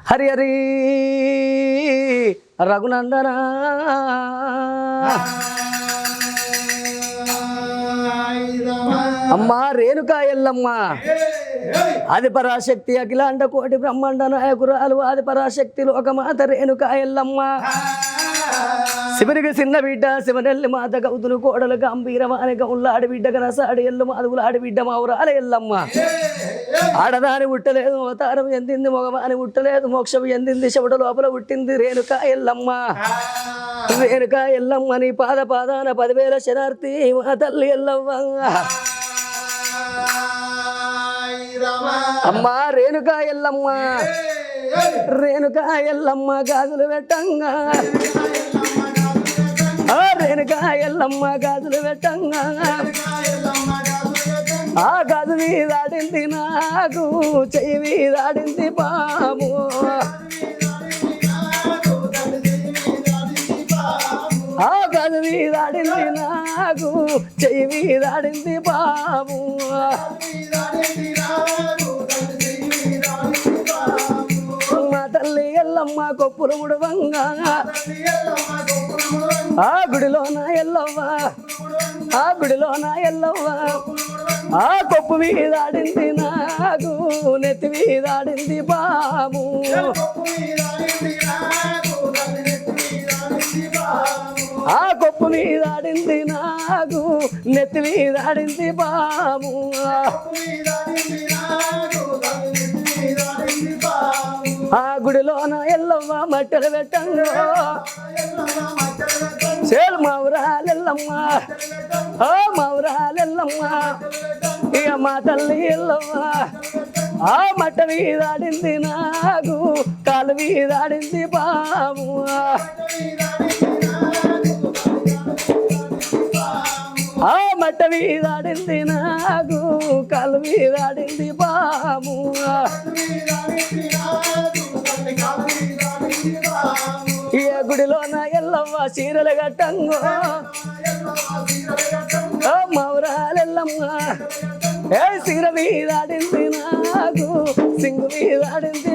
హరి హరి రఘునందన అమ్మా రేణుకా ఎల్లమ్మ ఆది పరాశక్తి అఖిలాండ కోటి బ్రహ్మాండ నాయకురాలు ఆది పరాశక్తి లోకమాత రేణుకా ఎల్లమ్మ శివునికి చిన్న బిడ్డ శివనెల్లి మాత గౌతులు కోడలు గంభీరమాని గౌళ్ళాడి బిడ్డ కనసాడి ఎల్లు మాధవులాడి బిడ్డ మౌరాల ఎల్లమ్మ ఆడదాని ఉట్టలేదు అవతారం ఎందింది మగవాని ఉట్టలేదు మోక్షం ఎందింది శివుడు లోపల పుట్టింది రేణుకా ఎల్లమ్మ రేణుకా ఎల్లమ్మ నీ పాదాన 10,000 శరార్థి మా తల్లి ఎల్లమ్మ అమ్మా రేణుకా ఎల్లమ్మ రేణుకా ఎల్లమ్మ గాజులు పెట్టంగా రేణుకా ఎల్లమ్మ గాజులు పెట్టంగా ఆ గాజు మీదాడింది నాకు చెయ్యి మీదాడింది పాము ఆ గాజు మీదాడింది నాకు చెయ్యి మీదాడింది పాము మా తల్లి ఎల్లమ్మ కొప్పులు ముడవంగా ఆ గుడిలోన ఎల్లవ్వ ఆ గుడిలోన ఎల్లవ్వ ఆ కొప్పు మీదాడింది నాకు నెత్తి మీదాడింది పాము ఆ కొప్పు మీదాడింది నాకు నెత్తి మీదాడింది పాము ఆ గుడిలోన ఎల్లవ్వ మట్టెలు పెట్టంగా చేలు మౌరాలెల్లమ్మ ఓ మౌరాలెల్లమ్మ ఇక మా తల్లి ఎల్లమ్మ ఆ మట్ట మీదాడింది నాకు కాలు మీదాడింది పాము ఆ మట్ట మీదాడింది నాకు కాలు మీదాడింది పాము ఏ గుడిలోన ఎల్లమ్మ చీరలు కట్టంగో మౌరాలెల్లమ్మ ఏ చీర మీదాడింది నాకు సింగు మీదాడింది